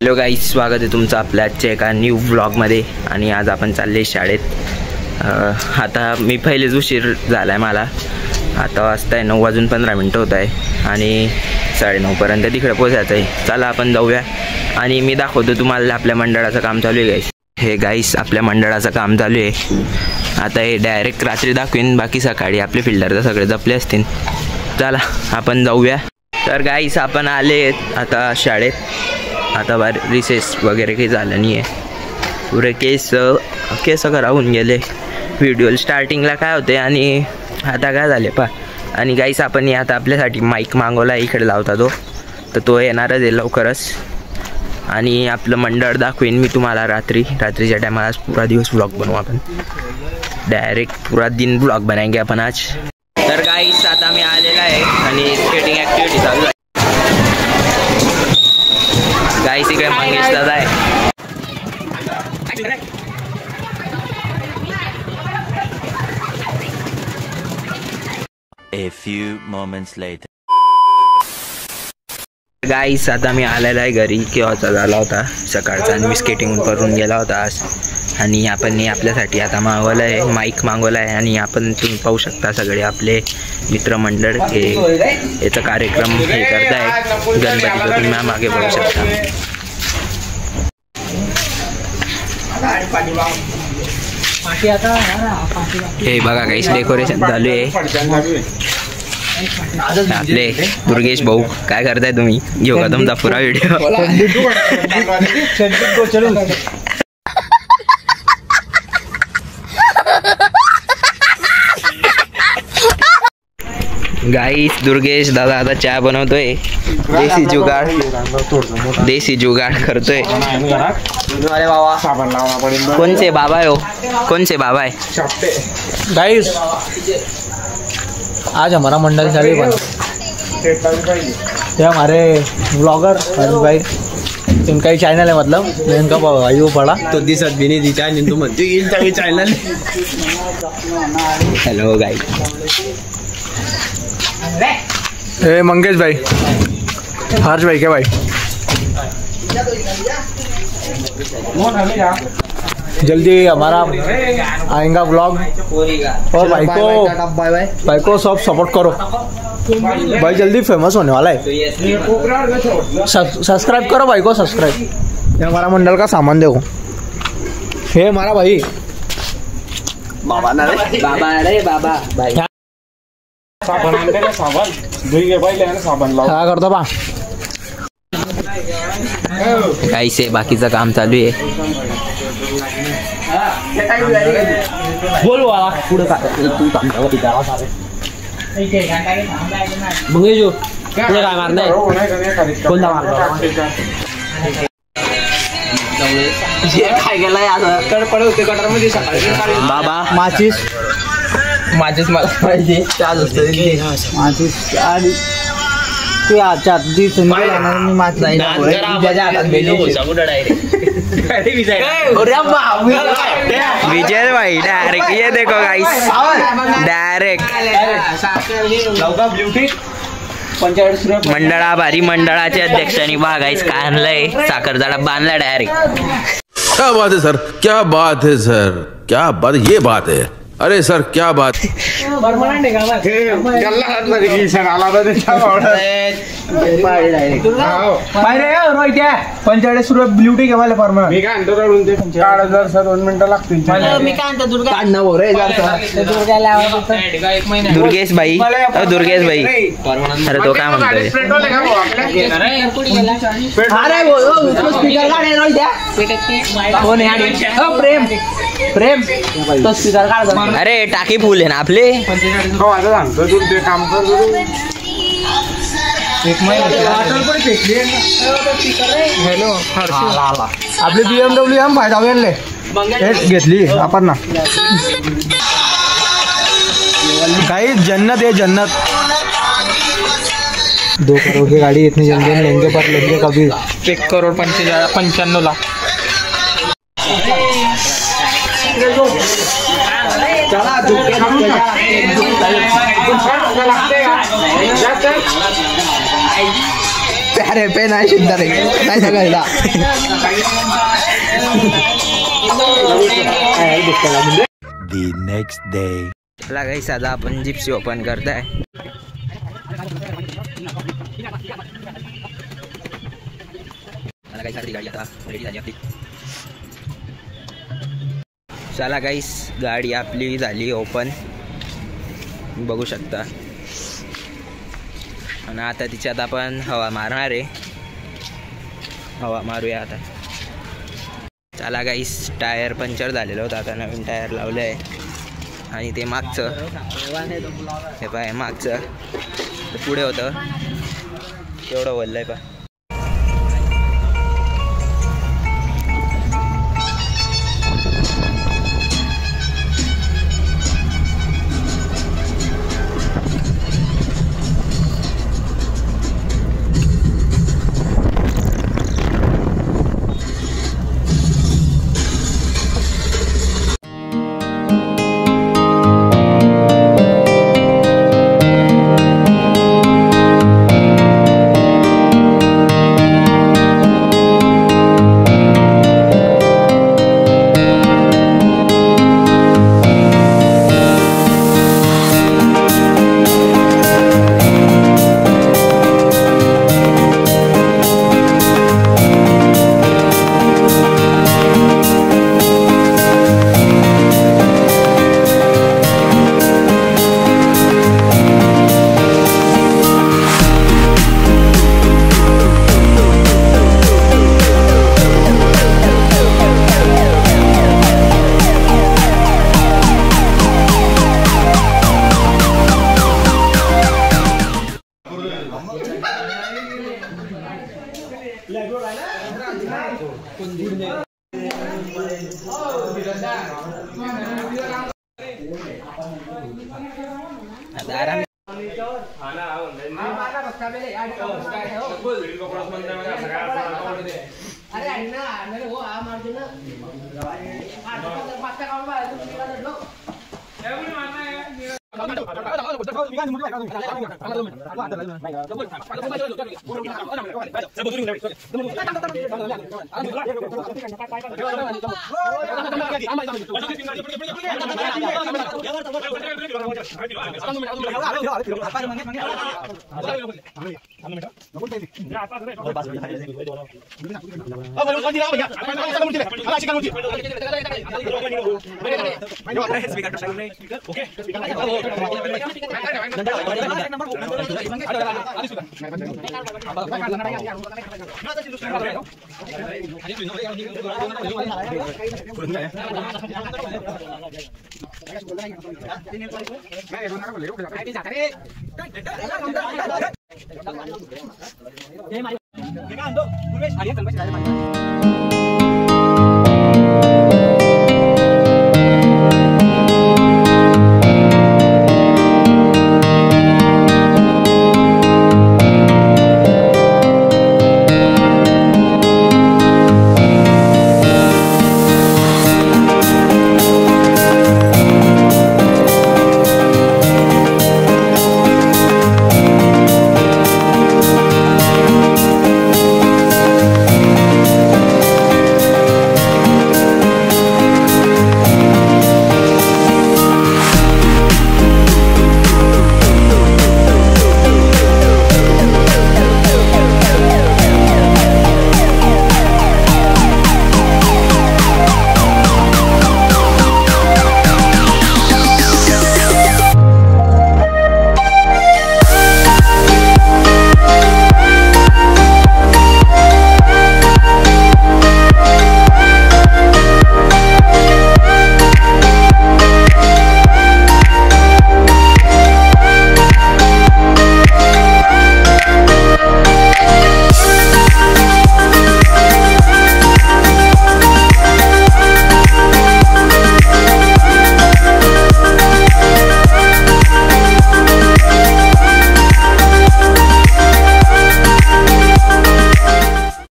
Hello guys, स्वागत आहे तुमचं आपल्या आजच्या एका न्यू व्लॉगमध्ये. आणि आज आपण चालले शाळेत. आता मी पहिलेच उशीर झाला आहे मला. आता वाजता आहे 9:15 होत आहे आणि 9:30पर्यंत तिकडे पोचायचं आहे. चला आपण जाऊया आणि मी दाखवतो तुम्हाला आपल्या मंडळाचं काम चालू आहे गाईस. हे गाईस आपल्या मंडळाचं काम चालू आहे. आता हे डायरेक्ट रात्री दाखवीन, बाकी सकाळी आपले फिल्डर तर सगळे जपले असतील. चला आपण जाऊया. तर गाईस आपण आले आता शाळेत. आता रिसेस वगैरे काही झालं नाही आहे. पुरे केस राहून गेले. व्हिडिओ स्टार्टिंगला काय होते आणि आता काय झाले पा. आणि गाईस आपण आता आपल्यासाठी माईक मागवला, इकडे लावता तर तो येणारच आहे लवकरच. आणि आपलं मंडळ दाखवीन मी तुम्हाला रात्रीच्या टायमाला. पूरा दिवस ब्लॉग बनवू आपण, डायरेक्ट पूरा दिन ब्लॉग बनाएंगे आपण आज. तर गाईस आता मी आलेला आहे आणि स्केटिंग ॲक्टिव्हिटी चालू आहे. गाईस इकडे मंगेश दादा आहे. A few moments later. Guys आता मी आलेला आहे घरी. केव्हाचा झाला होता सकाळचा आणि मी स्केटिंग करून गेला होता आज. आणि आपण आपल्यासाठी आता मागवलं आहे, माईक मागवला आहे. आणि आपण तुम्ही पाहू शकता सगळे आपले मित्रमंडळ हे याचा कार्यक्रम हे करताय गणपतीचा. तुम्ही मागे बघू शकता. हे बघा काहीच डेकोरेशन चालू आहे. आपले दुर्गेश भाऊ काय करताय तुम्ही? घेऊ का तुमचा पुरा व्हिडिओ? गाईस दुर्गेश दादा आता चहा बनवतोय. देसी जुगाड़ करतोय. कौन से बाबा है हो? कौन से बाबा है? गाइस आज हमारा मंडल चालू बना. ये हमारे ब्लॉगर भाई, इनका ही चैनल है. मतलब इनका भाई वो बड़ा तो दिसत भी नहीं दी चैनल तो मत इनका भी चैनल. Hello guys. ए मंगेश भाई, हर्ष भाई, क्या भाई जल्दी हमारा आएगा ब्लॉग. और भाई को सब सपोर्ट करो भाई, जल्दी फेमस होने वाला है. सब्सक्राइब करो भाई को, सब्सक्राइब. ये हमारा मंडल का सामान देखो. हे हमारा भाई बाबा भाई काय करतो बा. गाईस हे बाकीचं काम चालू आहे. बोल वाला पुढे काय तू मग जो पुढे काय मारणार कोणता मारणार काय केलंय आता? कडपड होते कटरमध्ये सकाळी. बाबा माझीच मला पाहिजे माझीच. आणि तू आजच्या आधी संध्याकाळी मी माझ नाही विजय भाई डायरेक्ट ये देखो गाइस, डायरेक्ट मंडळा भारी मंडळाचे अध्यक्षांनी बघा गाइस काय आणलंय. साखरचा डब्बा आणलाय डायरेक्ट. क्या बात है सर, क्या बात है सर, क्या बात, ये बात है. अरे सर क्या बात. ₹45 ब्ल्यूटी घेवायला फॉर्म. मी काय आणतो सर 2 मिनिटं लागतील. दुर्गेश भाई, दुर्गेश भाई, अरे तो काय म्हणतोय? प्रेम तो स्पीकर काढ. अरे टाकी फुल आहे ना आपले. हॅलो आपली BMW हम फायदा घेतली आपण ना. काही जन्नत है जन्नत. 2 करोड़ की गाड़ी इतनी जल्दी लेंगे पर लेंगे कभी. 1,95,95 लाख. चला प्यारे पे नाही शिंदा रे नाही सगळ्याला The next day. चला काही साधा आपण जिप्सी ओपन करताय. मला काही साधी गाडी आता रेडी झाली आपली. चला गाईस गाडी आपली झाली ओपन बघू शकता. आणि आता तिच्यात आपण हवा मारणार आहे. हवा मारूया आता. चला गाईस टायर पंक्चर झालेलं होतं आता नवीन टायर लावलं आहे. आणि ते मागचं हे पाय मागचं पुढे होतं तेवढं वळलं आहे पा. हे